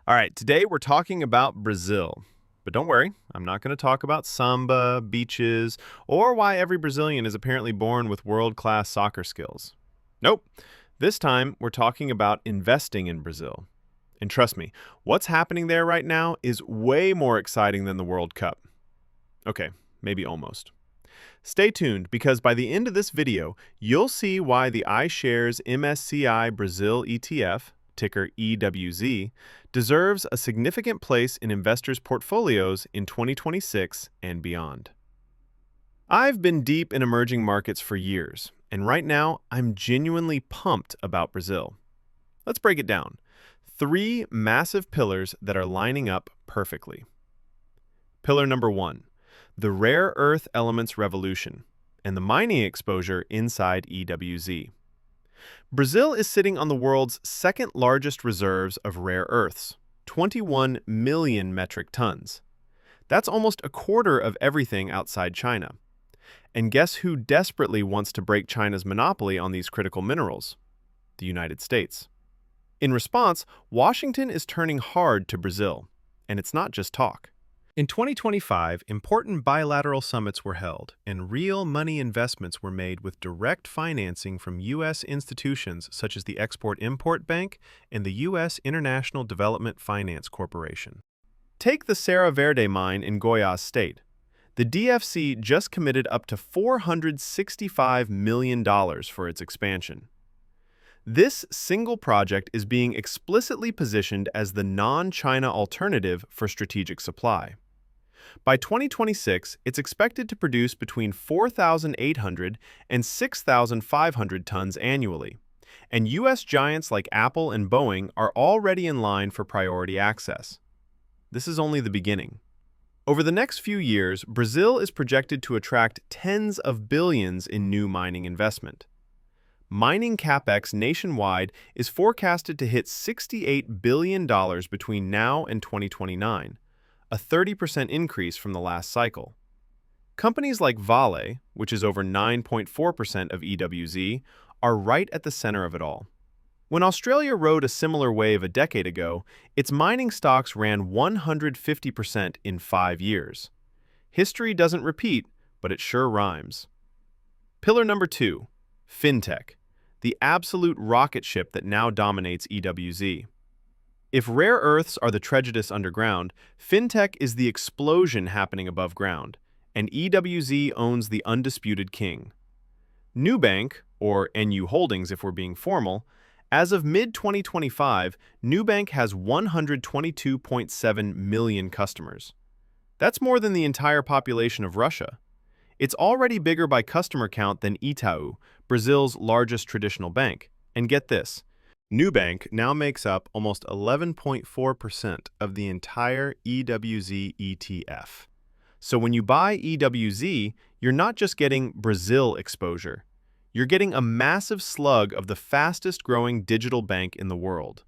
All right, today we're talking about Brazil. But don't worry, I'm not going to talk about samba, beaches, or why every Brazilian is apparently born with world-class soccer skills. Nope. This time, we're talking about investing in Brazil. And trust me, what's happening there right now is way more exciting than the World Cup. Okay, maybe almost. Stay tuned because by the end of this video, you'll see why the iShares MSCI Brazil ETF, ticker EWZ, deserves a significant place in investors' portfolios in 2026 and beyond. I've been deep in emerging markets for years, and right now I'm genuinely pumped about Brazil. Let's break it down. Three massive pillars that are lining up perfectly. Pillar number one, the rare earth elements revolution and the mining exposure inside EWZ. Brazil is sitting on the world's second largest reserves of rare earths, 21 million metric tons. That's almost a quarter of everything outside China. And guess who desperately wants to break China's monopoly on these critical minerals? The United States. In response, Washington is turning hard to Brazil, and it's not just talk. In 2025, important bilateral summits were held, and real money investments were made with direct financing from U.S. institutions such as the Export-Import Bank and the U.S. International Development Finance Corporation. Take the Serra Verde mine in Goiás State. The DFC just committed up to $465 million for its expansion. This single project is being explicitly positioned as the non-China alternative for strategic supply. By 2026, it's expected to produce between 4,800 and 6,500 tons annually, and U.S. giants like Apple and Boeing are already in line for priority access. This is only the beginning. Over the next few years, Brazil is projected to attract tens of billions in new mining investment. Mining capex nationwide is forecasted to hit $68 billion between now and 2029, a 30% increase from the last cycle. Companies like Vale, which is over 9.4% of EWZ, are right at the center of it all. When Australia rode a similar wave a decade ago, its mining stocks ran 150% in 5 years. History doesn't repeat, but it sure rhymes. Pillar number 2, Fintech, the absolute rocket ship that now dominates EWZ. If rare earths are the tragedies underground, Fintech is the explosion happening above ground, and EWZ owns the undisputed king. Nubank, or NU Holdings if we're being formal, as of mid-2025, Nubank has 122.7 million customers. That's more than the entire population of Russia. It's already bigger by customer count than Itaú, Brazil's largest traditional bank. And get this, Nubank now makes up almost 11.4% of the entire EWZ ETF. So when you buy EWZ, you're not just getting Brazil exposure. You're getting a massive slug of the fastest-growing digital bank in the world.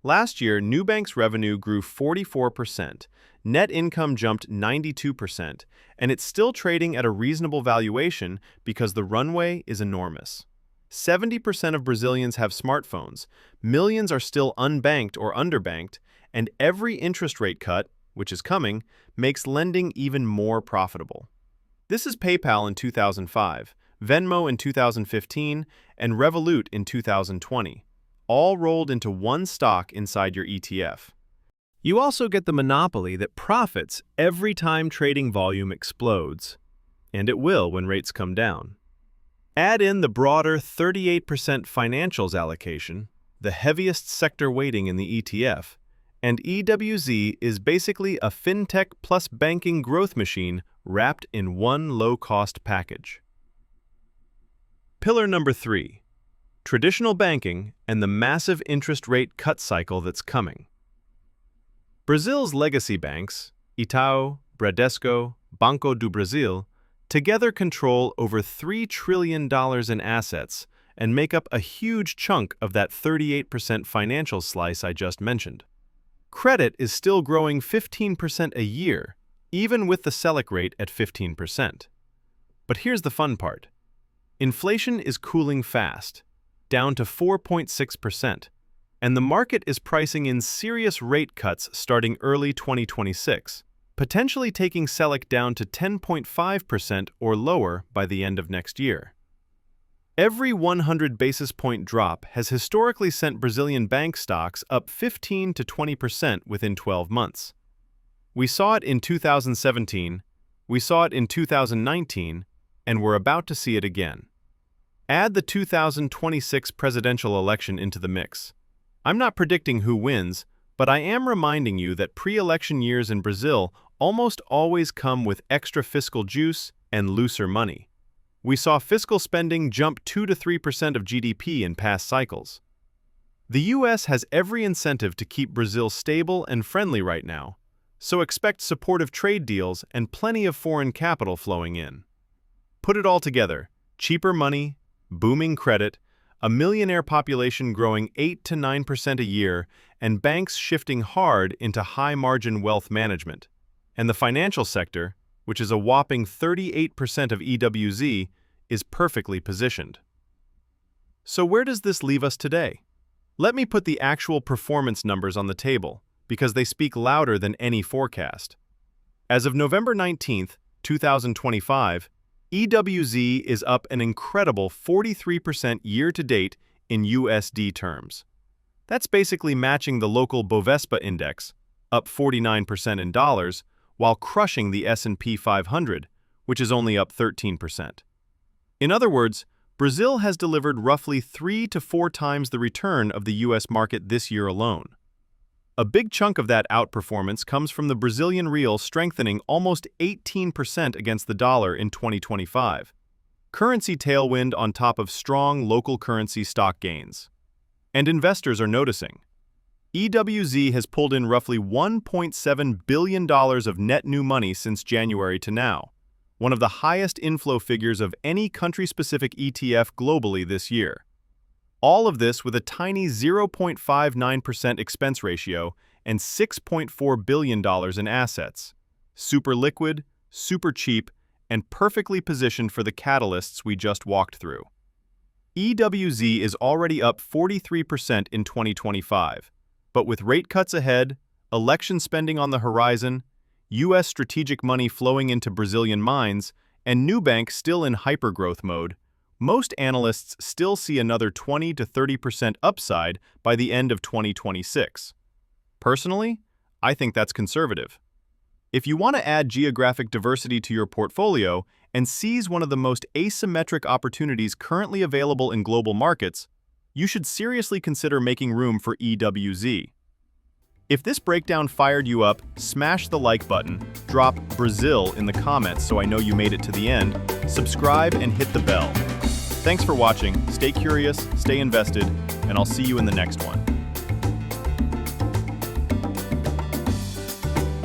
Last year, Nubank's revenue grew 44%, net income jumped 92%, and it's still trading at a reasonable valuation because the runway is enormous. 70% of Brazilians have smartphones, millions are still unbanked or underbanked, and every interest rate cut, which is coming, makes lending even more profitable. This is PayPal in 2005, Venmo in 2015, and Revolut in 2020, all rolled into one stock inside your ETF. You also get the monopoly that profits every time trading volume explodes, and it will when rates come down. Add in the broader 38% financials allocation, the heaviest sector weighting in the ETF, and EWZ is basically a fintech plus banking growth machine wrapped in one low-cost package. Pillar number 3, traditional banking and the massive interest rate cut cycle that's coming. Brazil's legacy banks, Itaú, Bradesco, Banco do Brasil, together control over $3 trillion in assets and make up a huge chunk of that 38% financial slice I just mentioned. Credit is still growing 15% a year, even with the Selic rate at 15%. But here's the fun part. Inflation is cooling fast, down to 4.6%, and the market is pricing in serious rate cuts starting early 2026, potentially taking Selic down to 10.5% or lower by the end of next year. Every 100 basis point drop has historically sent Brazilian bank stocks up 15 to 20% within 12 months. We saw it in 2017, we saw it in 2019, and we're about to see it again. Add the 2026 presidential election into the mix. I'm not predicting who wins, but I am reminding you that pre-election years in Brazil almost always come with extra fiscal juice and looser money. We saw fiscal spending jump 2 to 3% of GDP in past cycles. The U.S. has every incentive to keep Brazil stable and friendly right now, so expect supportive trade deals and plenty of foreign capital flowing in. Put it all together: cheaper money, booming credit, a millionaire population growing 8 to 9% a year, and banks shifting hard into high-margin wealth management. And the financial sector, which is a whopping 38% of EWZ, is perfectly positioned. So where does this leave us today? Let me put the actual performance numbers on the table, because they speak louder than any forecast. As of November 19, 2025, EWZ is up an incredible 43% year-to-date in USD terms. That's basically matching the local Bovespa index, up 49% in dollars, while crushing the S&P 500, which is only up 13%. In other words, Brazil has delivered roughly 3 to 4 times the return of the U.S. market this year alone. A big chunk of that outperformance comes from the Brazilian real strengthening almost 18% against the dollar in 2025. Currency tailwind on top of strong local currency stock gains. And investors are noticing. EWZ has pulled in roughly $1.7 billion of net new money since January to now, one of the highest inflow figures of any country-specific ETF globally this year. All of this with a tiny 0.59% expense ratio and $6.4 billion in assets. Super liquid, super cheap, and perfectly positioned for the catalysts we just walked through. EWZ is already up 43% in 2025, but with rate cuts ahead, election spending on the horizon, U.S. strategic money flowing into Brazilian mines, and Nubank still in hypergrowth mode, most analysts still see another 20 to 30% upside by the end of 2026. Personally, I think that's conservative. If you want to add geographic diversity to your portfolio and seize one of the most asymmetric opportunities currently available in global markets, you should seriously consider making room for EWZ. If this breakdown fired you up, smash the like button, drop Brazil in the comments so I know you made it to the end, subscribe and hit the bell. Thanks for watching, stay curious, stay invested, and I'll see you in the next one.